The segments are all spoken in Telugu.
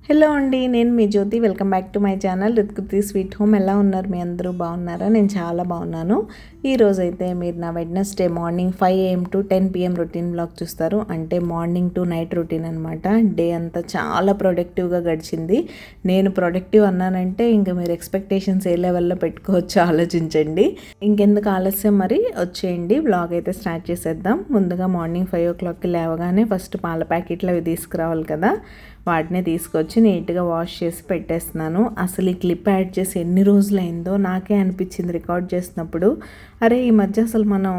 హలో అండి, నేను మీ Jyothi. Welcome back to my channel Ritkriti sweet home. ఎలా ఉన్నారు మీ అందరూ? బాగున్నారా? నేను చాలా బాగున్నాను. ఈరోజైతే మీరు నా Wednesday morning 5 AM to 10 PM routine blog చూస్తారు. అంటే మార్నింగ్ టు నైట్ రొటీన్ అనమాట. డే అంతా చాలా ప్రొడక్టివ్గా గడిచింది. నేను ప్రొడక్టివ్ అన్నానంటే ఇంకా మీరు ఎక్స్పెక్టేషన్స్ ఏ లెవెల్లో పెట్టుకోవచ్చో ఆలోచించండి. ఇంకెందుకు ఆలస్యం, మరి వచ్చేయండి, బ్లాగ్ అయితే స్టార్ట్ చేసేద్దాం. ముందుగా మార్నింగ్ 5 o'clockకి లేవగానే ఫస్ట్ పాల ప్యాకెట్లు అవి తీసుకురావాలి కదా, వాటిని తీసుకొచ్చి నీట్గా వాష్ చేసి పెట్టేస్తున్నాను. అసలు ఈ క్లిప్ యాడ్ చేసి ఎన్ని రోజులైందో నాకే అనిపించింది రికార్డ్ చేసినప్పుడు. అరే ఈ మధ్య అసలు మనం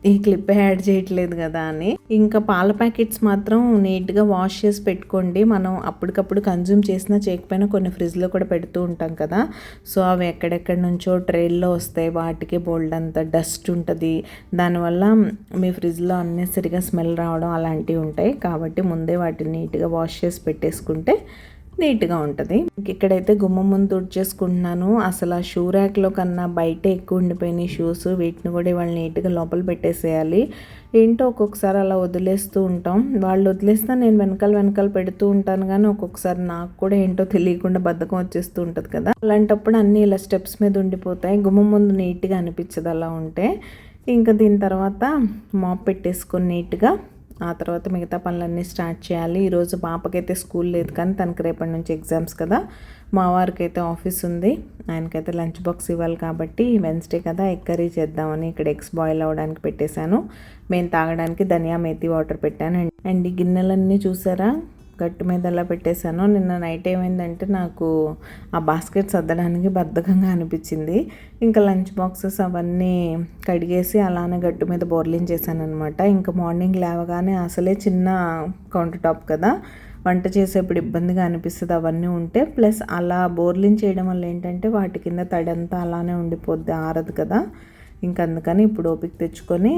ఈ క్లిప్ యాడ్ చేయట్లేదు కదా అని. ఇంకా పాల ప్యాకెట్స్ మాత్రం నీట్గా వాష్ చేసి పెట్టుకోండి. మనం అప్పటికప్పుడు కన్జ్యూమ్ చేసినా చేయకపోయినా కొన్ని ఫ్రిడ్జ్లో కూడా పెడుతూ ఉంటాం కదా. సో అవి ఎక్కడెక్కడి నుంచో ట్రైల్లో వస్తాయి, వాటికి బోల్డ్ అంత డస్ట్ ఉంటుంది. దానివల్ల మీ ఫ్రిడ్జ్లో అన్నెసరిగా స్మెల్ రావడం అలాంటివి ఉంటాయి. కాబట్టి ముందే వాటిని నీట్గా వాష్ చేసి పెట్టేసుకుంటే నీట్గా ఉంటుంది. ఇక్కడైతే గుమ్మం ముందు తుడిచేసుకుంటున్నాను. అసలు ఆ షూ ర్యాక్లో కన్నా బయట ఎక్కువ ఉండిపోయినాయి షూస్. వీటిని కూడా ఇవాళ నీట్గా లోపల పెట్టేసేయాలి. ఏంటో ఒక్కొక్కసారి అలా వదిలేస్తూ ఉంటాం. వాళ్ళు వదిలేస్తే నేను వెనకాల పెడుతూ ఉంటాను, కానీ ఒక్కొక్కసారి నాకు కూడా ఏంటో తెలియకుండా బద్ధకం వచ్చేస్తూ ఉంటుంది కదా. అలాంటప్పుడు అన్నీ ఇలా స్టెప్స్ మీద ఉండిపోతాయి. గుమ్మం ముందు నీట్గా అనిపించదు అలా ఉంటే. ఇంకా దీని తర్వాత మాప్ పెట్టేసుకొని నీట్గా ఆ తర్వాత మిగతా పనులన్నీ స్టార్ట్ చేయాలి. ఈరోజు పాపకైతే స్కూల్ లేదు, కానీ తనకి రేపటి నుంచి ఎగ్జామ్స్ కదా. మా వారికి అయితే ఆఫీస్ ఉంది, ఆయనకైతే లంచ్ బాక్స్ ఇవ్వాలి. కాబట్టి వెన్స్డే కదా ఎగ్ కర్రీ చేద్దామని ఇక్కడ ఎగ్స్ బాయిల్ అవ్వడానికి పెట్టేశాను. మేము తాగడానికి ధనియా మేతి వాటర్ పెట్టాను. అండ్ ఈ గిన్నెలన్నీ చూసారా, గట్టు మీద అలా పెట్టేశాను. నిన్న నైట్ ఏమైందంటే నాకు ఆ బాస్కెట్ సర్దడానికి బద్ధకంగా అనిపించింది. ఇంకా లంచ్ బాక్సెస్ అవన్నీ కడిగేసి అలానే గట్టు మీద బోర్లించేసాను అనమాట. ఇంకా మార్నింగ్ లేవగానే అసలే చిన్న కౌంటర్ టాప్ కదా, వంట చేసేప్పుడు ఇబ్బందిగా అనిపిస్తుంది అవన్నీ ఉంటే. ప్లస్ అలా బోర్లింగ్ చేయడం వల్ల ఏంటంటే వాటి కింద తడంతా అలానే ఉండిపోద్ది, ఆరదు కదా. ఇంకా అందుకని ఇప్పుడు ఓపిక తెచ్చుకొని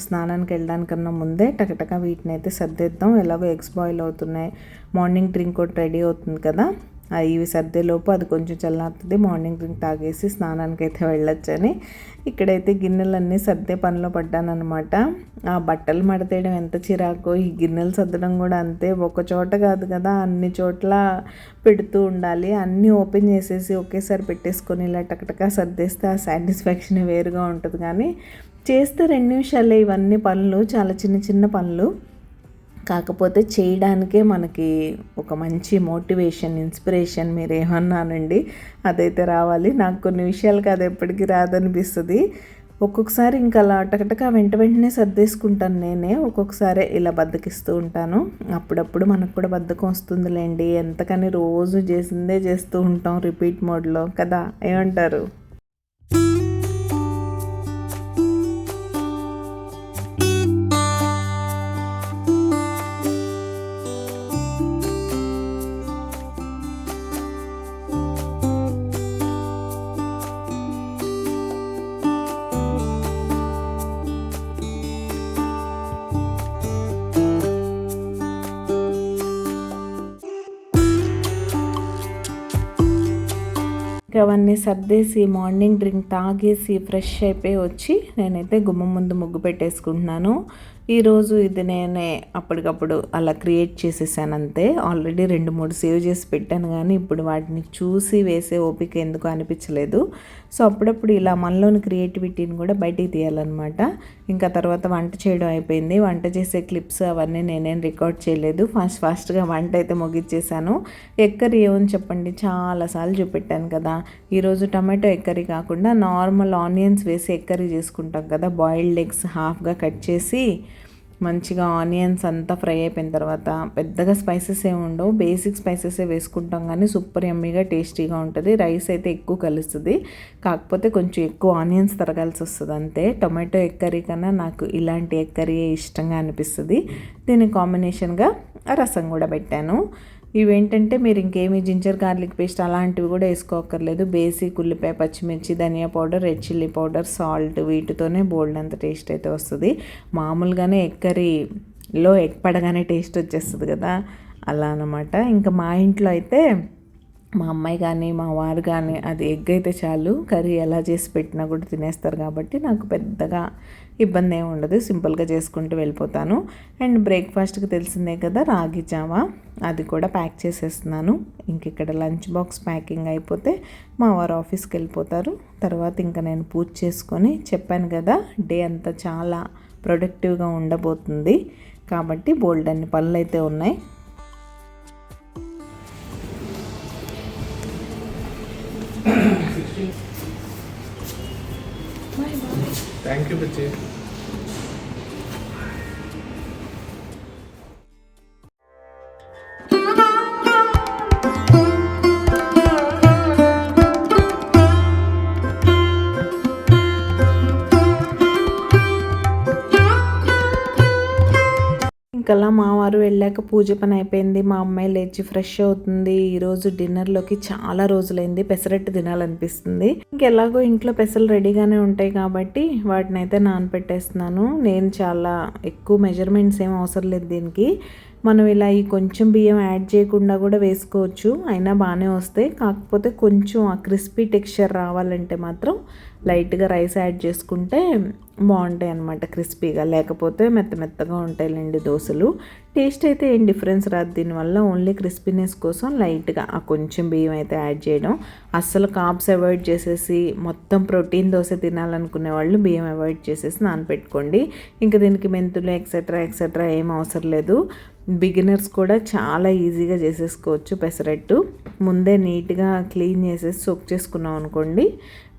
స్నానానికి వెళ్ళడానికన్నా ముందే టకటక వీటిని అయితే సర్దేద్దాం. ఎలాగో ఎగ్స్ బాయిల్ అవుతున్నాయి, మార్నింగ్ డ్రింక్ ఒకటి రెడీ అవుతుంది కదా. ఇవి సర్దేలోపు అది కొంచెం చల్లారుతుంది. మార్నింగ్ డ్రింక్ తాగేసి స్నానానికి అయితే వెళ్ళొచ్చని ఇక్కడైతే గిన్నెలన్నీ సర్దే పనిలో పడ్డానమాట. ఆ బట్టలు మడతేయడం ఎంత చిరాకో, ఈ గిన్నెలు సర్దడం కూడా అంతే. ఒక చోట కాదు కదా, అన్ని చోట్ల పెడుతూ ఉండాలి. అన్నీ ఓపెన్ చేసేసి ఒకేసారి పెట్టేసుకొని ఇలా టకటకా సర్దేస్తే ఆ సాటిస్ఫాక్షన్ వేరుగా ఉంటుంది. కానీ చేస్తే 2 నిమిషాలే ఇవన్నీ పనులు, చాలా చిన్న చిన్న పనులు. కాకపోతే చేయడానికే మనకి ఒక మంచి మోటివేషన్, ఇన్స్పిరేషన్, మీరు ఏమన్నానండి, అదైతే రావాలి. నాకు కొన్ని విషయాలకి అది ఎప్పటికీ రాదనిపిస్తుంది. ఒక్కొక్కసారి ఇంకా అలా టకటక వెంటనే సర్దేసుకుంటాను నేనే. ఒక్కొక్కసారి ఇలా బద్దకిస్తూ ఉంటాను. అప్పుడప్పుడు మనకు కూడా బద్ధకం వస్తుందిలేండి. ఎంతకని రోజు చేసిందే చేస్తూ ఉంటాం రిపీట్ మోడ్లో కదా, ఏమంటారు? అవన్నీ సర్దేసి మార్నింగ్ డ్రింక్ తాగేసి ఫ్రెష్ అయిపోయి వచ్చి నేనైతే గుమ్మం ముందు ముగ్గు పెట్టేసుకుంటున్నాను. ఈరోజు ఇది నేనే అప్పటికప్పుడు అలా క్రియేట్ చేసేసాను అంతే. ఆల్రెడీ 2-3 సేవ్ చేసి పెట్టాను, కానీ ఇప్పుడు వాటిని చూసి వేసే ఓపిక ఎందుకు అనిపించలేదు. సో అప్పుడప్పుడు ఇలా మనలోని క్రియేటివిటీని కూడా బయటికి తీయాలన్నమాట. ఇంకా తర్వాత వంట చేయడం అయిపోయింది. వంట చేసే క్లిప్స్ అవన్నీ నేనేం రికార్డ్ చేయలేదు. ఫాస్ట్గా వంట అయితే ముగిచ్చేసాను. ఎగ్ కర్రీ ఏమని చెప్పండి, చాలాసార్లు చూపెట్టాను కదా. ఈరోజు టమాటో ఎగ్ కర్రీ కాకుండా నార్మల్ ఆనియన్స్ వేసి ఎగ్ కర్రీ చేసుకుంటాం కదా. బాయిల్డ్ ఎగ్స్ హాఫ్గా కట్ చేసి మంచిగా ఆనియన్స్ అంతా ఫ్రై అయిపోయిన తర్వాత పెద్దగా స్పైసెస్ ఏమి ఉండవు, బేసిక్ స్పైసెసే వేసుకుంటాం కానీ సూపర్ యమ్మీగా టేస్టీగా ఉంటుంది. రైస్ అయితే ఎక్కువ కలుస్తుంది, కాకపోతే కొంచెం ఎక్కువ ఆనియన్స్ తరగాల్సి వస్తుంది అంతే. టొమాటో ఎగ్ కర్రీ కన్నా నాకు ఇలాంటి ఎగ్ కర్రీ ఇష్టంగా అనిపిస్తుంది. దీనికి కాంబినేషన్గా రసం కూడా పెట్టాను. ఇవేంటంటే మీరు ఇంకేమి జింజర్ గార్లిక్ పేస్ట్ అలాంటివి కూడా వేసుకోక్కర్లేదు. బేసిక్ ఉల్లిపాయ, పచ్చిమిర్చి, ధనియా powder, red chilli powder, salt, వీటితోనే బోల్డ్ అంత టేస్ట్ అయితే వస్తుంది. మామూలుగానే ఎగ్ కర్రీలో ఎగ్ పడగానే టేస్ట్ వచ్చేస్తుంది కదా, అలా అనమాట. ఇంకా మా ఇంట్లో అయితే మా అమ్మాయి కానీ మా వారు కానీ అది ఎగ్ అయితే చాలు, కర్రీ ఎలా చేసి పెట్టినా కూడా తినేస్తారు కాబట్టి నాకు పెద్దగా ఇబ్బంది ఏమి ఉండదు, సింపుల్గా చేసుకుంటూ వెళ్ళిపోతాను. అండ్ బ్రేక్ఫాస్ట్కి తెలిసిందే కదా రాగి జావా, అది కూడా ప్యాక్ చేసేస్తున్నాను. ఇంక ఇక్కడ లంచ్ బాక్స్ ప్యాకింగ్ అయిపోతే మా వారు ఆఫీస్కి వెళ్ళిపోతారు. తర్వాత ఇంకా నేను పూజ చేసుకొని, చెప్పాను కదా డే అంతా చాలా ప్రొడక్టివ్గా ఉండబోతుంది కాబట్టి బోల్డ్ అన్ని పనులు అయితే ఉన్నాయి. Thank you, Bache. ఇంకలా మా వారు వెళ్ళాక పూజ పని అయిపోయింది. మా అమ్మాయి లేచి ఫ్రెష్ అవుతుంది. ఈరోజు డిన్నర్లోకి చాలా రోజులైంది పెసరట్టు తినాలనిపిస్తుంది. ఇంకెలాగో ఇంట్లో పెసలు రెడీగానే ఉంటాయి కాబట్టి వాటిని అయితే నానపెట్టేస్తున్నాను. నేను చాలా ఎక్కువ మెజర్మెంట్స్ ఏం అవసరం లేదు దీనికి. మనం ఇలా ఈ కొంచెం బియ్యం యాడ్ చేయకుండా కూడా వేసుకోవచ్చు, అయినా బాగానే వస్తాయి. కాకపోతే కొంచెం ఆ క్రిస్పీ టెక్స్చర్ రావాలంటే మాత్రం లైట్గా రైస్ యాడ్ చేసుకుంటే బాగుంటాయి అన్నమాట, క్రిస్పీగా. లేకపోతే మెత్తగా ఉంటాయిలేండి దోశలు. టేస్ట్ అయితే ఏం డిఫరెన్స్ రాదు దీనివల్ల, ఓన్లీ క్రిస్పీనెస్ కోసం లైట్గా ఆ కొంచెం బియ్యం అయితే యాడ్ చేయడం. అస్సలు కార్బ్స్ అవాయిడ్ చేసేసి మొత్తం ప్రోటీన్ దోశ తినాలనుకునే వాళ్ళు బియ్యం అవాయిడ్ చేసేసి నానపెట్టుకోండి. ఇంకా దీనికి మెంతులు ఎక్సెట్రా ఏం అవసరం లేదు. బిగినర్స్ కూడా చాలా ఈజీగా చేసేసుకోవచ్చు పెసరట్టు. ముందే నీట్గా క్లీన్ చేసేసి సోక్ చేసుకున్నాం అనుకోండి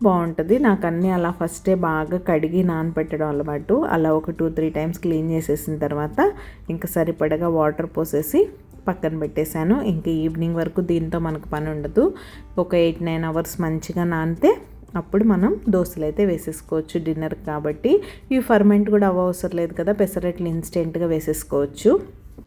బాగుంటుంది. నాకు అన్నీ అలా ఫస్టే బాగా కడిగి నానపెట్టడం అలవాటు. అలా ఒక 2-3 టైమ్స్ క్లీన్ చేసేసిన తర్వాత ఇంకా సరిపడగా వాటర్ పోసేసి పక్కన పెట్టేశాను. ఇంకా ఈవినింగ్ వరకు దీంతో మనకు పని ఉండదు. ఒక 8-9 అవర్స్ మంచిగా నానితే అప్పుడు మనం దోశలు అయితే వేసేసుకోవచ్చు డిన్నర్ కాబట్టి. ఈ ఫర్మెంట్ కూడా అవసరం లేదు కదా, పెసరట్లు ఇన్స్టెంట్గా వేసేసుకోవచ్చు.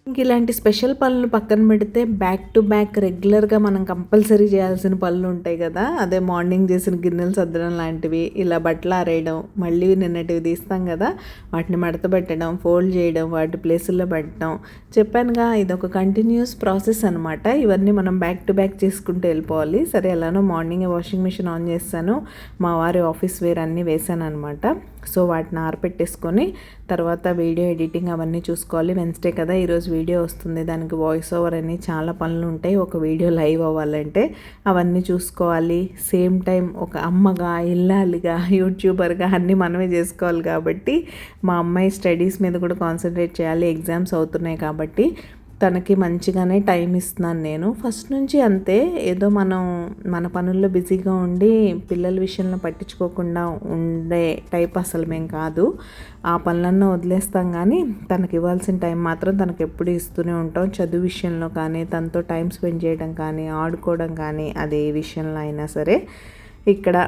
ఇంక ఇలాంటి స్పెషల్ పనులు పక్కన పెడితే బ్యాక్ టు బ్యాక్ రెగ్యులర్గా మనం కంపల్సరీ చేయాల్సిన పనులు ఉంటాయి కదా. అదే మార్నింగ్ చేసిన గిన్నెలు సర్దడం లాంటివి, ఇలా బట్టలు ఆరేయడం, మళ్ళీ నిన్నటివి తీస్తాం కదా వాటిని మడత పెట్టడం, ఫోల్డ్ చేయడం, వాటి ప్లేసుల్లో పెట్టడం. చెప్పానుగా ఇదొక కంటిన్యూస్ ప్రాసెస్ అనమాట. ఇవన్నీ మనం బ్యాక్ టు బ్యాక్ చేసుకుంటూ వెళ్ళిపోవాలి. సరే ఎలానో మార్నింగే వాషింగ్ మిషన్ ఆన్ చేస్తాను, మా వారి ఆఫీస్ వేర్ అన్నీ వేసాను అనమాట. సో వాటిని ఆరపెట్టేసుకొని తర్వాత వీడియో ఎడిటింగ్ అవన్నీ చూసుకోవాలి. వెన్స్డే కదా ఈరోజు వీడియో వస్తుంది, దానికి వాయిస్ ఓవర్ అని చాలా పనులు ఉంటాయి. ఒక వీడియో లైవ్ అవ్వాలంటే అవన్నీ చూసుకోవాలి. సేమ్ టైం ఒక అమ్మగా, ఇల్లాలిగా, యూట్యూబర్గా అన్నీ మనమే చేసుకోవాలి కాబట్టి మా అమ్మాయి స్టడీస్ మీద కూడా కాన్సన్ట్రేట్ చేయాలి. ఎగ్జామ్స్ అవుతున్నాయి కాబట్టి తనకి మంచిగానే టైం ఇస్తున్నాను నేను. ఫస్ట్ నుంచి అంతే, ఏదో మనం మన పనుల్లో బిజీగా ఉండి పిల్లల విషయంలో పట్టించుకోకుండా ఉండే టైప్ అసలు మేము కాదు. ఆ పనులన్నీ వదిలేస్తాం కానీ తనకి ఇవ్వాల్సిన టైం మాత్రం తనకు ఎప్పుడు ఇస్తూనే ఉంటాం. చదువు విషయంలో కానీ, తనతో టైం స్పెండ్ చేయడం కానీ, ఆడుకోవడం కానీ, అది ఏ విషయంలో అయినా సరే. ఇక్కడ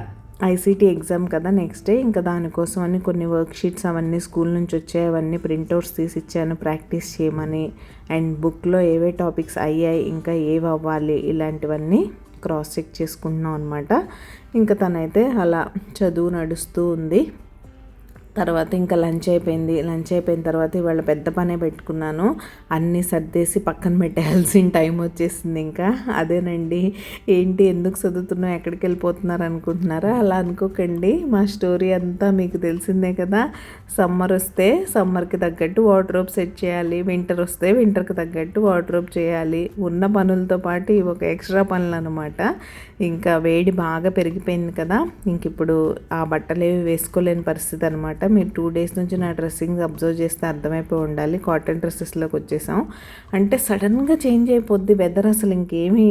ఐసీటీ ఎగ్జామ్ కదా నెక్స్ట్ డే, ఇంకా దానికోసం అని కొన్ని వర్క్ షీట్స్ అవన్నీ స్కూల్ నుంచి వచ్చాయి, అవన్నీ ప్రింట్అవుట్స్ తీసి ఇచ్చాను ప్రాక్టీస్ చేయమని. అండ్ బుక్లో ఏవే టాపిక్స్ అయ్యాయి, ఇంకా ఏవి అవ్వాలి, ఇలాంటివన్నీ క్రాస్ చెక్ చేసుకుంటున్నాం అనమాట. ఇంకా తనైతే అలా చదువు నడుస్తూ ఉంది. తర్వాత ఇంకా లంచ్ అయిపోయింది. లంచ్ అయిపోయిన తర్వాత ఇవాళ పెద్ద పనే పెట్టుకున్నాను, అన్నీ సర్దేసి పక్కన పెట్టేయాల్సిన టైం వచ్చేసింది. ఇంకా అదేనండి, ఏంటి ఎందుకు చదువుతున్నావు, ఎక్కడికి వెళ్ళిపోతున్నారు అనుకుంటున్నారా? అలా అనుకోకండి, మా స్టోరీ అంతా మీకు తెలిసిందే కదా. సమ్మర్ వస్తే సమ్మర్కి తగ్గట్టు వార్డ్రోబ్ సెట్ చేయాలి, వింటర్ వస్తే వింటర్కి తగ్గట్టు వార్డ్రోబ్ చేయాలి. ఉన్న పనులతో పాటు ఇవి ఒక ఎక్స్ట్రా పనులు అనమాట. ఇంకా వేడి బాగా పెరిగిపోయింది కదా, ఇంక ఇప్పుడు ఆ బట్టలు ఏవి వేసుకోలేని పరిస్థితి అనమాట. మీరు 2 days నుంచి నా డ్రెస్సింగ్ అబ్జర్వ్ చేస్తే అర్థమైపోయి ఉండాలి. కాటన్ డ్రెస్సెస్లోకి వచ్చేసాం. అంటే సడన్గా చేంజ్ అయిపోద్ది వెదర్, అసలు ఇంకేమీ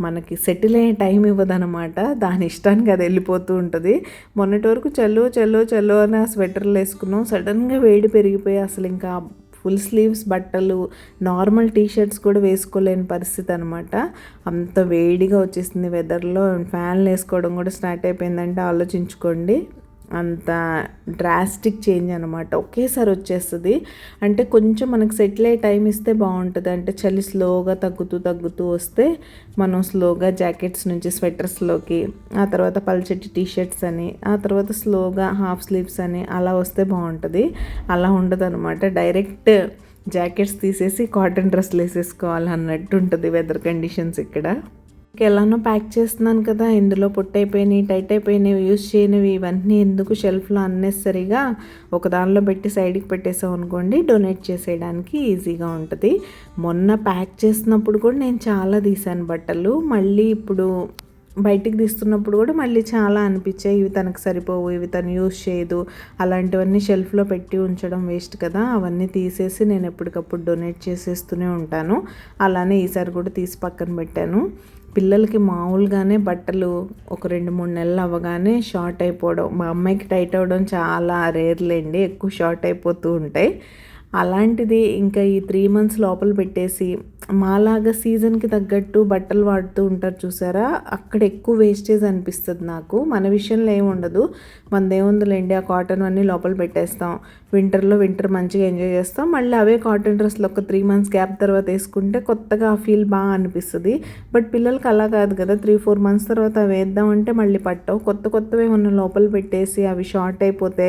మనకి సెటిల్ అయ్యే టైం ఇవ్వదనమాట. దాని ఇష్టానికి అది వెళ్ళిపోతూ ఉంటుంది. మొన్నటి వరకు చల్లో అని ఆ స్వెటర్లు వేసుకున్నాం. సడన్గా వేడి పెరిగిపోయి అసలు ఇంకా ఫుల్ స్లీవ్స్ బట్టలు, నార్మల్ టీషర్ట్స్ కూడా వేసుకోలేని పరిస్థితి అనమాట. అంత వేడిగా వచ్చేసింది వెదర్లో. ఫ్యాన్లు వేసుకోవడం కూడా స్టార్ట్ అయిపోయిందంటే ఆలోచించుకోండి. అంత డ్రాస్టిక్ చేంజ్ అనమాట, ఒకేసారి వచ్చేస్తుంది. అంటే కొంచెం మనకు సెటిల్ అయ్యే టైం ఇస్తే బాగుంటుంది. అంటే చలి స్లోగా తగ్గుతూ వస్తే మనం స్లోగా జాకెట్స్ నుంచి స్వెటర్స్లోకి, ఆ తర్వాత పల్చటి టీషర్ట్స్ అని, ఆ తర్వాత స్లోగా హాఫ్ స్లీవ్స్ అని అలా వస్తే బాగుంటుంది. అలా ఉండదు అనమాట. డైరెక్ట్ జాకెట్స్ తీసేసి కాటన్ డ్రెస్లు వేసేసుకోవాలి అన్నట్టు ఉంటుంది వెదర్ కండిషన్స్ ఇక్కడ. ఎలానో ప్యాక్ చేస్తున్నాను కదా, ఇందులో పొట్టయిపోయినాయి, టైట్ అయిపోయినవి, యూజ్ చేయనివి ఇవన్నీ ఎందుకు షెల్ఫ్లో అన్నెసరిగా ఒక దానిలో పెట్టి సైడ్కి పెట్టేసాం అనుకోండి, డొనేట్ చేసేయడానికి ఈజీగా ఉంటుంది. మొన్న ప్యాక్ చేసినప్పుడు కూడా నేను చాలా తీసాను బట్టలు. మళ్ళీ ఇప్పుడు బయటికి తీస్తున్నప్పుడు కూడా మళ్ళీ చాలా అనిపించాయి, ఇవి తనకు సరిపోవు, ఇవి తను యూజ్ చేయదు, అలాంటివన్నీ షెల్ఫ్లో పెట్టి ఉంచడం వేస్ట్ కదా. అవన్నీ తీసేసి నేను ఎప్పటికప్పుడు డొనేట్ చేసేస్తూనే ఉంటాను. అలానే ఈసారి కూడా తీసి పక్కన పెట్టాను. పిల్లలకి మామూలుగానే బట్టలు ఒక 2-3 నెలలు అవ్వగానే షార్ట్ అయిపోవడం, మా అమ్మాయికి టైట్ అవ్వడం చాలా రేర్లేండి, ఎక్కువ షార్ట్ అయిపోతూ ఉంటాయి. అలాంటిది ఇంకా ఈ 3 months లోపల పెట్టేసి మాలాగా సీజన్కి తగ్గట్టు బట్టలు వాడుతూ ఉంటారు చూసారా, అక్కడ ఎక్కువ వేస్టేజ్ అనిపిస్తుంది నాకు. మన విషయంలో ఏమి ఉండదు, మనదేముందులేండి, ఆ కాటన్ అన్నీ లోపల పెట్టేస్తాం. వింటర్ మంచిగా ఎంజాయ్ చేస్తాం. మళ్ళీ అవే కాటన్ డ్రెస్లు ఒక 3 months గ్యాప్ తర్వాత వేసుకుంటే కొత్తగా ఆ ఫీల్ బాగా అనిపిస్తుంది. బట్ పిల్లలకి అలా కాదు కదా, 3-4 months తర్వాత అవి వేద్దామంటే మళ్ళీ పట్టవు. కొత్తవి ఉన్న లోపల పెట్టేసి అవి షార్ట్ అయిపోతే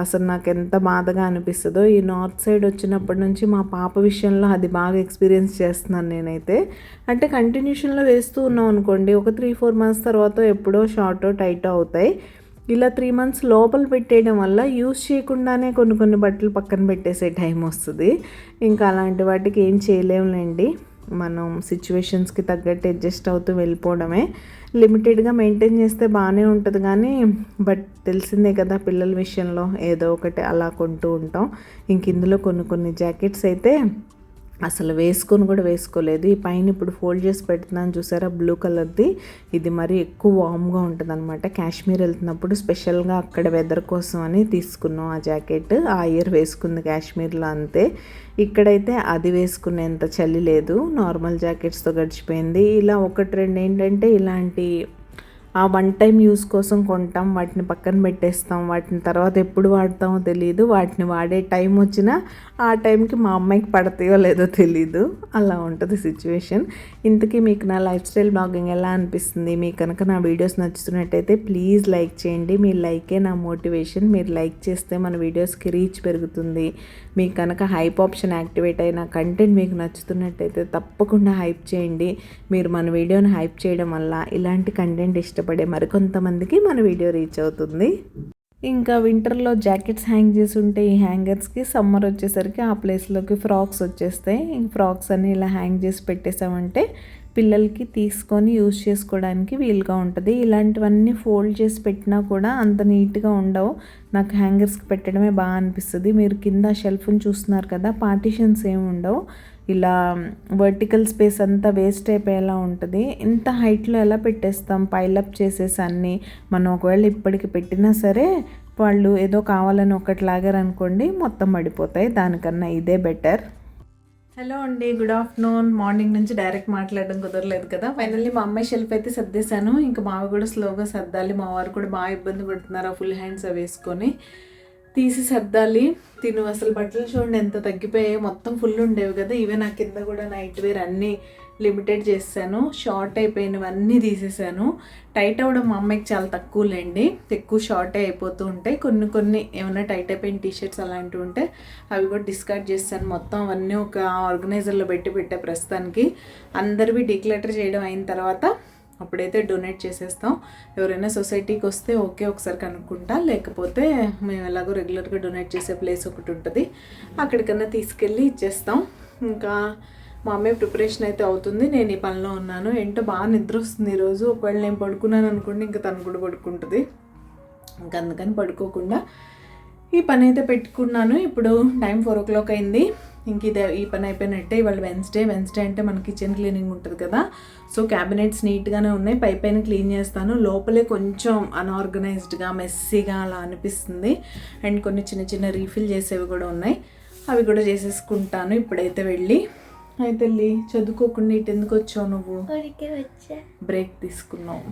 అసలు నాకు ఎంత బాధగా అనిపిస్తుందో. ఈ నార్త్ సైడ్ వచ్చినప్పటి నుంచి మా పాప విషయంలో అది బాగా ఎక్స్పీరియన్స్ చేస్తున్నాను నేనైతే. అంటే కంటిన్యూషన్లో వేస్తూ ఉన్నాం అనుకోండి, ఒక 3-4 months తర్వాత ఎప్పుడో షార్టో టైటో అవుతాయి. ఇలా 3 months లోపల పెట్టేయడం వల్ల యూజ్ చేయకుండానే కొన్ని బట్టలు పక్కన పెట్టేసే టైం వస్తుంది. ఇంకా అలాంటి వాటికి ఏం చేయలేములేండి, మనం సిచ్యువేషన్స్కి తగ్గట్టు అడ్జస్ట్ అవుతూ వెళ్ళిపోవడమే. లిమిటెడ్గా మెయింటైన్ చేస్తే బాగానే ఉంటుంది కానీ, బట్ తెలిసిందే కదా పిల్లల విషయంలో ఏదో ఒకటి అలా కొంటూ ఉంటాం. ఇంక ఇందులో కొన్ని జాకెట్స్ అయితే అసలు వేసుకొని కూడా వేసుకోలేదు. ఈ పైన ఇప్పుడు ఫోల్డ్ చేసి పెడుతున్నాను చూసారా, బ్లూ కలర్ది, ఇది మరి ఎక్కువ వామ్గా ఉంటుంది అనమాట. కాశ్మీర్ వెళ్తున్నప్పుడు స్పెషల్గా అక్కడ వెదర్ కోసం అని తీసుకున్నాం ఆ జాకెట్. ఆ ఇయర్ వేసుకుంది కాశ్మీర్లో అంతే. ఇక్కడైతే అది వేసుకునేంత చలి లేదు, నార్మల్ జాకెట్స్తో గడిచిపోయింది. ఇలా 1-2 ఏంటంటే ఇలాంటి ఆ 1 time యూస్ కోసం కొంటాం, వాటిని పక్కన పెట్టేస్తాం. వాటిని తర్వాత ఎప్పుడు వాడతామో తెలియదు. వాటిని వాడే టైం వచ్చినా ఆ టైంకి మా అమ్మాయికి పడతాయో లేదో తెలీదు. అలా ఉంటుంది సిచ్యువేషన్. ఇంతకీ మీకు నా లైఫ్ స్టైల్ బ్లాగింగ్ ఎలా అనిపిస్తుంది? మీకు కనుక నా వీడియోస్ నచ్చుతున్నట్టయితే ప్లీజ్ లైక్ చేయండి. మీ లైకే నా మోటివేషన్. మీరు లైక్ చేస్తే మన వీడియోస్కి రీచ్ పెరుగుతుంది. మీకు కనుక హైప్ ఆప్షన్ యాక్టివేట్ అయిన కంటెంట్ మీకు నచ్చుతున్నట్టయితే తప్పకుండా హైప్ చేయండి. మీరు మన వీడియోని హైప్ చేయడం వల్ల ఇలాంటి కంటెంట్ ఇష్టపడే మరికొంతమందికి మన వీడియో రీచ్ అవుతుంది. ఇంకా వింటర్లో జాకెట్స్ హ్యాంగ్ చేసి ఉంటే ఈ హ్యాంగర్స్కి సమ్మర్ వచ్చేసరికి ఆ ప్లేస్లోకి ఫ్రాక్స్ వచ్చేస్తాయి. ఈ ఫ్రాక్స్ అన్నీ ఇలా హ్యాంగ్ చేసి పెట్టేసామంటే పిల్లలకి తీసుకొని యూజ్ చేసుకోవడానికి వీలుగా ఉంటుంది. ఇలాంటివన్నీ ఫోల్డ్ చేసి పెట్టినా కూడా అంత నీట్గా ఉండవు. నాకు హ్యాంగర్స్కి పెట్టడమే బాగా అనిపిస్తుంది. మీరు కింద షెల్ఫ్ని చూస్తున్నారు కదా, పార్టీషన్స్ ఏమి ఉండవు. ఇలా వర్టికల్ స్పేస్ అంతా వేస్ట్ అయిపోయేలా ఉంటుంది. ఇంత హైట్లో ఎలా పెట్టేస్తాం, పైలప్ చేసేసి అన్నీ. మనం ఒకవేళ ఇప్పటికి పెట్టినా సరే వాళ్ళు ఏదో కావాలని ఒకటి లాగారనుకోండి, మొత్తం పడిపోతాయి. దానికన్నా ఇదే బెటర్. హలో అండి, గుడ్ ఆఫ్టర్నూన్. మార్నింగ్ నుంచి డైరెక్ట్ మాట్లాడడం కుదరలేదు కదా. ఫైనల్లీ మా అమ్మాయి షెల్ఫ్ అయితే సర్దేశాను. ఇంకా మావి కూడా స్లోగా సర్దాలి. మా వారు కూడా బాగా ఇబ్బంది పడుతున్నారు, ఫుల్ హ్యాండ్స్ అవి వేసుకొని తీసి సర్దాలి. తిను అసలు బట్టలు చూడండి ఎంత తగ్గిపోయాయి, మొత్తం ఫుల్ ఉండేవి కదా. ఇవే నా కింద కూడా నైట్ వేర్ అన్నీ లిమిటెడ్ చేశాను. షార్ట్ అయిపోయినవన్నీ తీసేసాను. టైట్ అవ్వడం మా అమ్మాయికి చాలా తక్కువలేండి, ఎక్కువ షార్ట్ అయిపోతూ ఉంటాయి. కొన్ని ఏమైనా టైట్ అయిపోయిన టీషర్ట్స్ అలాంటివి ఉంటే అవి కూడా డిస్కార్డ్ చేస్తాను. మొత్తం అవన్నీ ఒక ఆర్గనైజర్లో పెట్టే ప్రస్తుతానికి. అందరివి డిక్లటర్ చేయడం అయిన తర్వాత అప్పుడైతే డొనేట్ చేసేస్తాం. ఎవరైనా సొసైటీకి వస్తే ఓకే, ఒకసారి కనుక్కుంటా. లేకపోతే మేము ఎలాగో రెగ్యులర్గా డొనేట్ చేసే ప్లేస్ ఒకటి ఉంటుంది, అక్కడికన్నా తీసుకెళ్ళి ఇచ్చేస్తాం. ఇంకా మా అమ్మాయి ప్రిపరేషన్ అయితే అవుతుంది, నేను ఈ పనిలో ఉన్నాను. ఏంటో బాగా నిద్ర వస్తుంది ఈరోజు. ఒకవేళ నేను పడుకున్నాను అనుకోండి, ఇంకా తను కూడా పడుకుంటుంది. ఇంకా అందుకని పడుకోకుండా ఈ పని అయితే పెట్టుకున్నాను. ఇప్పుడు టైం 4 o'clock అయింది. ఇంక ఈ పని అయిపోయినట్టే. ఇవాళ వెన్స్డే అంటే మన కిచెన్ క్లీనింగ్ ఉంటుంది కదా. సో క్యాబినెట్స్ నీట్గానే ఉన్నాయి. పైన క్లీన్ చేస్తాను. లోపలే కొంచెం అన్ఆర్గనైజ్డ్గా మెస్సీగా అలా అనిపిస్తుంది. అండ్ కొన్ని చిన్న చిన్న రీఫిల్ చేసేవి కూడా ఉన్నాయి. అవి కూడా చేసేసుకుంటాను. ఇప్పుడైతే వెళ్ళి అయితే చదువుకోకుండా ఇటు ఎందుకు వచ్చావు నువ్వు? బ్రేక్ తీసుకున్నావు.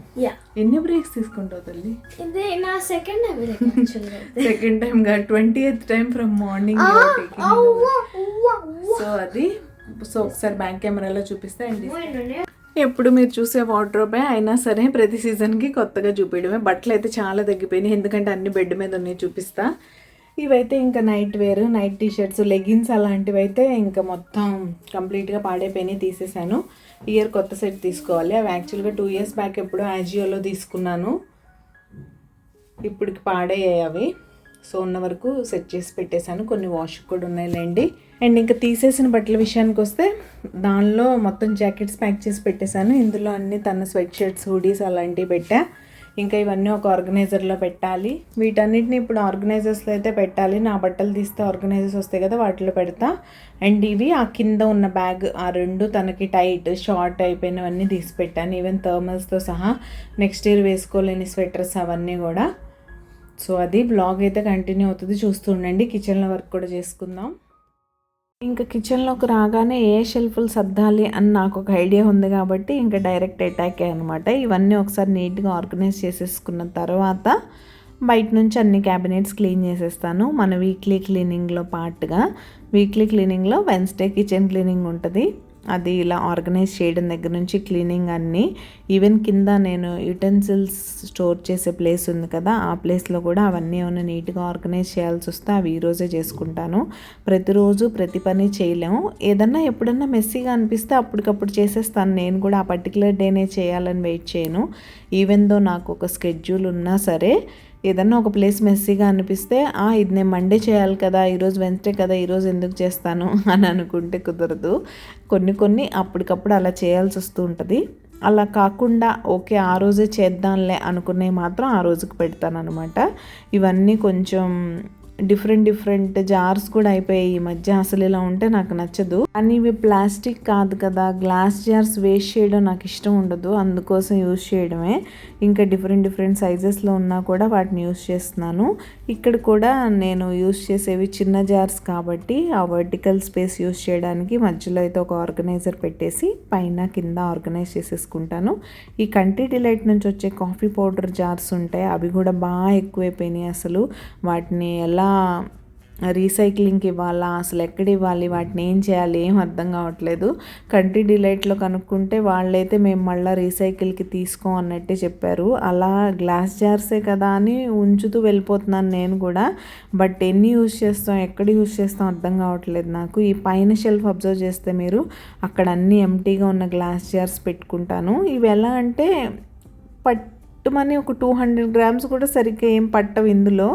ఎన్ని బ్రేక్స్ తీసుకుంటావు తల్లి? సెకండ్ టైం కాదు, 20th time from morning. So ఒకసారి బ్యాక్ కెమెరాలో చూపిస్తే అండి. ఎప్పుడు మీరు చూసే వార్డ్రోబే అయినా సరే ప్రతి సీజన్కి కొత్తగా చూపించడమే. బట్టలు అయితే చాలా తగ్గిపోయినాయి, ఎందుకంటే అన్ని బెడ్ మీద ఉన్నాయి. చూపిస్తా. ఇవైతే ఇంకా night wear, night t shirts, leggings అలాంటివి అయితే ఇంకా మొత్తం కంప్లీట్గా పాడైపోయినాయి, తీసేసాను. ఇయర్ కొత్త సెట్ తీసుకోవాలి. అవి యాక్చువల్గా 2 years బ్యాక్ ఎప్పుడో యాజియోలో తీసుకున్నాను. ఇప్పటికి పాడయ్యాయి అవి. సో ఉన్న వరకు సెట్ చేసి పెట్టేశాను. కొన్ని వాష్ కూడా ఉన్నాయిలేండి. అండ్ ఇంకా తీసేసిన బట్టల విషయానికి వస్తే దానిలో మొత్తం జాకెట్స్ ప్యాక్ చేసి పెట్టేశాను. ఇందులో అన్ని తన స్వెట్ షర్ట్స్, హుడీస్ అలాంటివి పెట్టా. ఇంకా ఇవన్నీ ఒక ఆర్గనైజర్లో పెట్టాలి. వీటన్నిటిని ఇప్పుడు ఆర్గనైజర్స్లో అయితే పెట్టాలి. నా బట్టలు తీస్తే ఆర్గనైజర్స్ వస్తాయి కదా, వాటిలో పెడతా. అండ్ ఇవి ఆ కింద ఉన్న బ్యాగ్, ఆ 2 తనకి టైట్ షార్ట్ అయిపోయినవన్నీ తీసి పెట్టాను. ఈవెన్ థర్మల్స్తో సహా నెక్స్ట్ ఇయర్ వేసుకోలేని స్వెటర్స్ అవన్నీ కూడా. సో అది బ్లాగ్ అయితే కంటిన్యూ అవుతుంది, చూస్తూ ఉండండి. కిచెన్లో వర్క్ కూడా చేసుకుందాం. ఇంకా కిచెన్లోకి రాగానే ఏ షెల్ఫ్లు సర్దాలి అని నాకు ఒక ఐడియా ఉంది కాబట్టి ఇంకా డైరెక్ట్ అటాక్ అనమాట. ఇవన్నీ ఒకసారి నీట్గా ఆర్గనైజ్ చేసేసుకున్న తర్వాత బయట నుంచి అన్ని క్యాబినెట్స్ క్లీన్ చేసేస్తాను. మన వీక్లీ క్లీనింగ్లో పార్ట్గా. వీక్లీ క్లీనింగ్లో వెన్స్డే కిచెన్ క్లీనింగ్ ఉంటుంది. అది ఇలా ఆర్గనైజ్ చేయడం దగ్గర నుంచి క్లీనింగ్ అన్నీ. ఈవెన్ కింద నేను యుటెన్సిల్స్ స్టోర్ చేసే ప్లేస్ ఉంది కదా, ఆ ప్లేస్లో కూడా అవన్నీ ఏమైనా నీట్గా ఆర్గనైజ్ చేయాల్సి వస్తే అవి ఈరోజే చేసుకుంటాను. ప్రతిరోజు ప్రతి పని చేయలేము. ఏదన్నా ఎప్పుడన్నా మెస్సీగా అనిపిస్తే అప్పటికప్పుడు చేసేస్తాను. నేను కూడా ఆ పర్టికులర్ డేనే చేయాలని వెయిట్ చేయను. ఈవెన్ దో నాకు ఒక స్కెడ్యూల్ ఉన్నా సరే ఏదన్నా ఒక ప్లేస్ మెస్సీగా అనిపిస్తే ఇది నేను మండే చేయాలి కదా, ఈరోజు వెన్స్డే కదా, ఈరోజు ఎందుకు చేస్తాను అని అనుకుంటే కుదరదు. కొన్ని అప్పటికప్పుడు అలా చేయాల్సి వస్తూ ఉంటుంది. అలా కాకుండా ఓకే ఆ రోజే చేద్దాంలే అనుకునే మాత్రం ఆ రోజుకి పెడతాను అనమాట. ఇవన్నీ కొంచెం డిఫరెంట్ జార్స్ కూడా అయిపోయాయి ఈ మధ్య. అసలు ఇలా ఉంటే నాకు నచ్చదు. కానీ ఇవి ప్లాస్టిక్ కాదు కదా, గ్లాస్ జార్స్ వేస్ట్ చేయడం నాకు ఇష్టం ఉండదు. అందుకోసం యూజ్ చేయడమే. ఇంకా డిఫరెంట్ సైజెస్లో ఉన్నా కూడా వాటిని యూజ్ చేస్తున్నాను. ఇక్కడ కూడా నేను యూజ్ చేసేవి చిన్న జార్స్ కాబట్టి ఆ వర్టికల్ స్పేస్ యూజ్ చేయడానికి మధ్యలో అయితే ఒక ఆర్గనైజర్ పెట్టేసి పైన కింద ఆర్గనైజ్ చేసేసుకుంటాను. ఈ కంటి డిలైట్ నుంచి వచ్చే కాఫీ పౌడర్ జార్స్ ఉంటాయి, అవి కూడా బాగా ఎక్కువైపోయినాయి. అసలు వాటిని ఎలా రీసైక్లింగ్కి ఇవ్వాలా, అసలు ఎక్కడ ఇవ్వాలి, వాటిని ఏం చేయాలి ఏం అర్థం కావట్లేదు. కంట్రీ డిలైట్లో కనుక్కుంటే వాళ్ళైతే మేము మళ్ళీ రీసైకిల్కి తీసుకో అన్నట్టే చెప్పారు. అలా గ్లాస్ జార్సే కదా అని ఉంచుతూ వెళ్ళిపోతున్నాను నేను కూడా. బట్ ఎన్ని యూజ్ చేస్తాం, ఎక్కడ యూజ్ చేస్తాం అర్థం కావట్లేదు నాకు. ఈ పైన షెల్ఫ్ అబ్జర్వ్ చేస్తే మీరు, అక్కడ అన్నీ ఎంటీగా ఉన్న గ్లాస్ జార్స్ పెట్టుకుంటాను. ఇవి ఎలా అంటే పట్టుమని ఒక 200 grams కూడా సరిగ్గా ఏం పట్టవు. ఇందులో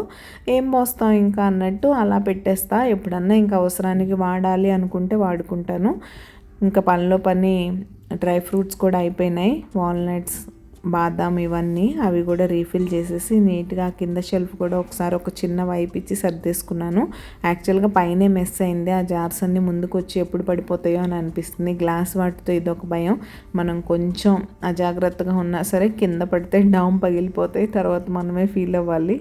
ఏం పోస్తాం ఇంకా అన్నట్టు అలా పెట్టేస్తా. ఎప్పుడన్నా ఇంకా అవసరానికి వాడాలి అనుకుంటే వాడుకుంటాను. ఇంకా పనిలో పని డ్రై ఫ్రూట్స్ కూడా అయిపోయినాయి. వాల్నట్స్, బాదాం ఇవన్నీ, అవి కూడా రీఫిల్ చేసేసి నీట్గా కింద షెల్ఫ్ కూడా ఒకసారి ఒక చిన్న వైప్ ఇచ్చి సర్దేసుకున్నాను. యాక్చువల్గా పైనే మెస్ అయింది. ఆ జార్స్ అన్నీ ముందుకు వచ్చి ఎప్పుడు పడిపోతాయో అని అనిపిస్తుంది. గ్లాస్ వాటితో ఇదొక భయం. మనం కొంచెం అజాగ్రత్తగా ఉన్నా సరే కింద పడితే డౌన్ పగిలిపోతాయి, తర్వాత మనమే ఫీల్ అవ్వాలి.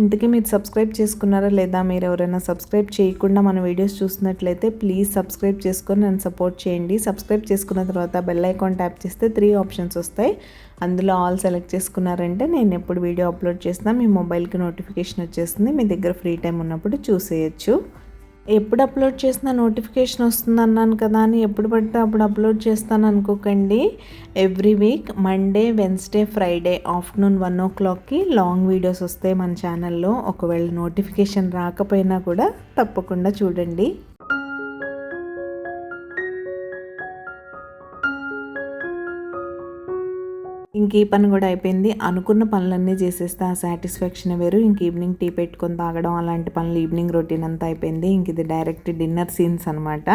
ఇంతకీ మీరు సబ్స్క్రైబ్ చేసుకున్నారా లేదా? మీరు ఎవరైనా సబ్స్క్రైబ్ చేయకుండా మన వీడియోస్ చూసినట్లయితే ప్లీజ్ సబ్స్క్రైబ్ చేసుకొని నన్ను సపోర్ట్ చేయండి. సబ్స్క్రైబ్ చేసుకున్న తర్వాత బెల్ ఐకాన్ ట్యాప్ చేస్తే 3 ఆప్షన్స్ వస్తాయి. అందులో ఆల్ సెలెక్ట్ చేసుకున్నారంటే నేను ఎప్పుడు వీడియో అప్లోడ్ చేసినా మీ మొబైల్కి నోటిఫికేషన్ వచ్చేస్తుంది. మీ దగ్గర ఫ్రీ టైం ఉన్నప్పుడు చూసేయచ్చు. ఎప్పుడు అప్లోడ్ చేసినా నోటిఫికేషన్ వస్తుంది అన్నాను కదా అని ఎప్పుడు పడితే అప్పుడు అప్లోడ్ చేస్తాను అనుకోకండి. Every week Monday, Wednesday, Friday afternoon 1 o'clockకి లాంగ్ వీడియోస్ వస్తాయి మన ఛానల్లో. ఒకవేళ నోటిఫికేషన్ రాకపోయినా కూడా తప్పకుండా చూడండి. ఇంక ఈ పని కూడా అయిపోయింది. అనుకున్న పనులన్నీ చేసేస్తే ఆ సాటిస్ఫాక్షన్ వేరు. ఇంక ఈవినింగ్ టీ పెట్టుకొని తాగడం అలాంటి పనులు ఈవినింగ్ రొటీన్ అంతా అయిపోయింది. ఇంక ఇది డైరెక్ట్ డిన్నర్ సీన్స్ అనమాట.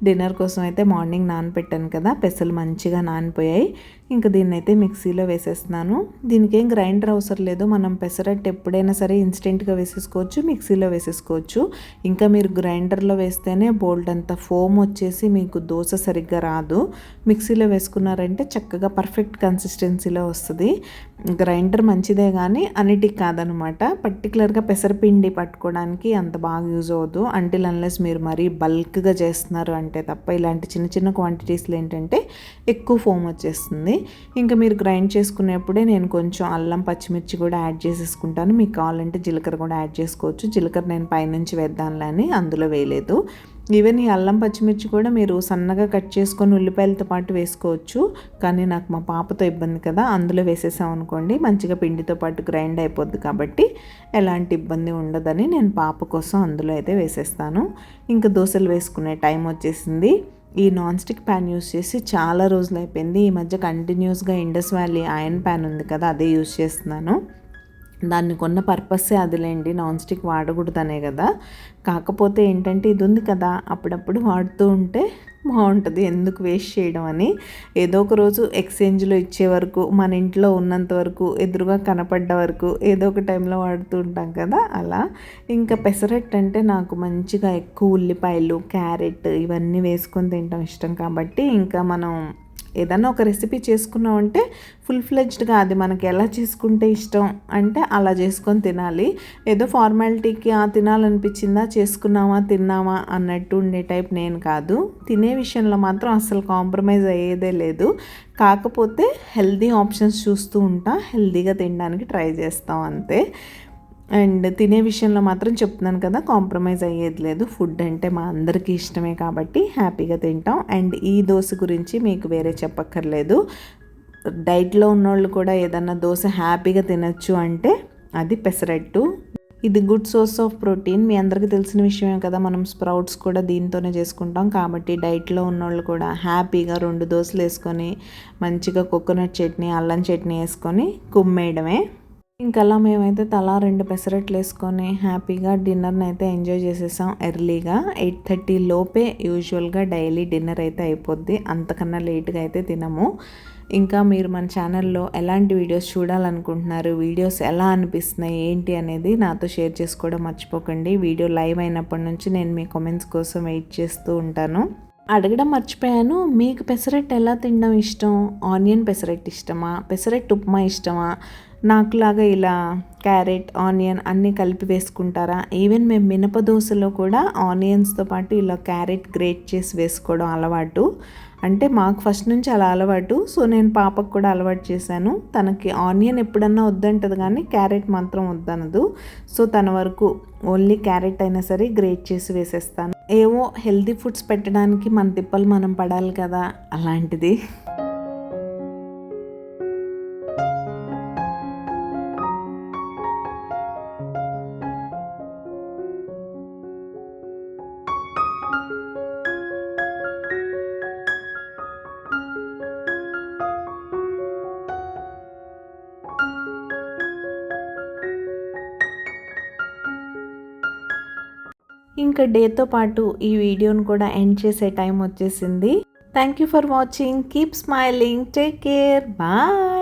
డిన్నర్ కోసం అయితే మార్నింగ్ నానపెట్టాను కదా, పెసలు మంచిగా నానిపోయాయి. ఇంకా దీన్ని అయితే మిక్సీలో వేసేస్తున్నాను. దీనికి ఏం గ్రైండర్ అవసరం లేదు. మనం పెసరట్టు ఎప్పుడైనా సరే ఇన్స్టెంట్గా వేసేసుకోవచ్చు, మిక్సీలో వేసేసుకోవచ్చు. ఇంకా మీరు గ్రైండర్లో వేస్తేనే బోల్డ్ అంత ఫోమ్ వచ్చేసి మీకు దోశ సరిగ్గా రాదు. మిక్సీలో వేసుకున్నారంటే చక్కగా పర్ఫెక్ట్ కన్సిస్టెన్సీలో వస్తుంది. గ్రైండర్ మంచిదే కానీ అన్నిటికి కాదనమాట. పర్టికులర్గా పెసరపిండి పట్టుకోవడానికి అంత బాగా యూజ్ అవ్వదు, అంటిల్ అన్లెస్ మీరు మరీ బల్క్గా చేస్తున్నారు అంటే తప్ప. ఇలాంటి చిన్న చిన్న క్వాంటిటీస్లో ఏంటంటే ఎక్కువ ఫోమ్ వచ్చేస్తుంది. ఇంకా మీరు గ్రైండ్ చేసుకునేప్పుడే నేను కొంచెం అల్లం పచ్చిమిర్చి కూడా యాడ్ చేసేసుకుంటాను. మీకు కావాలంటే జీలకర్ర కూడా యాడ్ చేసుకోవచ్చు. జీలకర్ర నేను పైనుంచి వేద్దాంలే అని అందులో వేయలేదు. ఈవెన్ ఈ అల్లం పచ్చిమిర్చి కూడా మీరు సన్నగా కట్ చేసుకొని ఉల్లిపాయలతో పాటు వేసుకోవచ్చు. కానీ నాకు మా పాపతో ఇబ్బంది కదా, అందులో వేసేసాం అనుకోండి మంచిగా పిండితో పాటు గ్రైండ్ అయిపోద్ది కాబట్టి ఎలాంటి ఇబ్బంది ఉండదని నేను పాప కోసం అందులో అయితే వేసేస్తాను. ఇంకా దోశలు వేసుకునే టైం వచ్చేసింది. ఈ నాన్ స్టిక్ ప్యాన్ యూస్ చేసి చాలా రోజులు అయిపోయింది. ఈ మధ్య కంటిన్యూస్గా ఇండస్ వ్యాలీ ఐరన్ ప్యాన్ ఉంది కదా, అదే యూస్ చేస్తున్నాను. దాన్ని కొన్న పర్పస్సే అదిలేండి, నాన్ స్టిక్ వాడకూడదనే కదా. కాకపోతే ఏంటంటే ఇది ఉంది కదా, అప్పుడప్పుడు వాడుతూ ఉంటే బాగుంటుంది, ఎందుకు వేస్ట్ చేయడం అని. ఏదో ఒక రోజు ఎక్స్చేంజ్లో ఇచ్చే వరకు, మన ఇంట్లో ఉన్నంత వరకు, ఎదురుగా కనపడ్డ వరకు ఏదో ఒక టైంలో వాడుతూ ఉంటాం కదా, అలా. ఇంకా పెసరట్టు అంటే నాకు మంచిగా ఎక్కువ ఉల్లిపాయలు, క్యారెట్ ఇవన్నీ వేసుకొని తినడం ఇష్టం కాబట్టి ఇంకా మనం ఏదన్నా ఒక రెసిపీ చేసుకున్నామంటే ఫుల్ ఫ్లెడ్జ్డ్గా అది మనకి ఎలా చేసుకుంటే ఇష్టం అంటే అలా చేసుకొని తినాలి. ఏదో ఫార్మాలిటీకి తినాలనిపించిందా చేసుకున్నామా తిన్నామా అన్నట్టు ఉండే టైప్ నేను కాదు. తినే విషయంలో మాత్రం అస్సలు కాంప్రమైజ్ అయ్యేదే లేదు. కాకపోతే హెల్దీ ఆప్షన్స్ చూస్తూ ఉంటా, హెల్దీగా తినడానికి ట్రై చేస్తాం అంతే. అండ్ తినే విషయంలో మాత్రం చెప్తున్నాను కదా, కాంప్రమైజ్ అయ్యేది లేదు. ఫుడ్ అంటే మా అందరికీ ఇష్టమే కాబట్టి హ్యాపీగా తింటాం. అండ్ ఈ దోశ గురించి మీకు వేరే చెప్పక్కర్లేదు. డైట్లో ఉన్నోళ్ళు కూడా ఏదన్నా దోశ హ్యాపీగా తినచ్చు అంటే అది పెసరట్టు. ఇది గుడ్ సోర్స్ ఆఫ్ ప్రోటీన్. మీ అందరికీ తెలిసిన విషయమే కదా, మనం స్ప్రౌట్స్ కూడా దీంతోనే చేసుకుంటాం. కాబట్టి డైట్లో ఉన్నోళ్ళు కూడా హ్యాపీగా 2 దోశలు వేసుకొని మంచిగా కోకోనట్ చట్నీ, అల్లం చట్నీ వేసుకొని కుమ్మేయడమే. ఇంకలా మేమైతే తలా 2 పెసరట్లు వేసుకొని హ్యాపీగా డిన్నర్ని అయితే ఎంజాయ్ చేసేసాం. ఎర్లీగా 8:30 లోపే యూజువల్గా డైలీ డిన్నర్ అయితే అయిపోద్ది, అంతకన్నా లేట్గా అయితే తినము. ఇంకా మీరు మన ఛానల్లో ఎలాంటి వీడియోస్ చూడాలనుకుంటున్నారు, వీడియోస్ ఎలా అనిపిస్తున్నాయి ఏంటి అనేది నాతో షేర్ చేసుకోవడం మర్చిపోకండి. వీడియో లైవ్ అయినప్పటి నుంచి నేను మీ కామెంట్స్ కోసం వెయిట్ చేస్తూ ఉంటాను. అడగడం మర్చిపోయాను, మీకు పెసరట్టు ఎలా తినడం ఇష్టం? ఆనియన్ పెసరట్టు ఇష్టమా, పెసరట్టు ఉప్మా ఇష్టమా, నాకులాగా ఇలా క్యారెట్ ఆనియన్ అన్నీ కలిపి వేసుకుంటారా? ఈవెన్ మేము మినప దోశలో కూడా ఆనియన్స్తో పాటు ఇలా క్యారెట్ గ్రేట్ చేసి వేసుకోవడం అలవాటు. అంటే మాకు ఫస్ట్ నుంచి అలా అలవాటు. సో నేను పాపకు కూడా అలవాటు చేశాను. తనకి ఆనియన్ ఎప్పుడన్నా వద్దంటది కానీ క్యారెట్ మాత్రం వద్దనదు. సో తన వరకు ఓన్లీ క్యారెట్ అయినా సరే గ్రేట్ చేసి వేసేస్తాను. ఏవో హెల్తీ ఫుడ్స్ పెట్టడానికి మన తిప్పలు మనం పడాలి కదా, అలాంటిది. ఇంకా డేతో పాటు ఈ వీడియోను కూడా ఎండ్ చేసే టైం వచ్చేసింది. Thank you for watching. Keep smiling. Take care. Bye.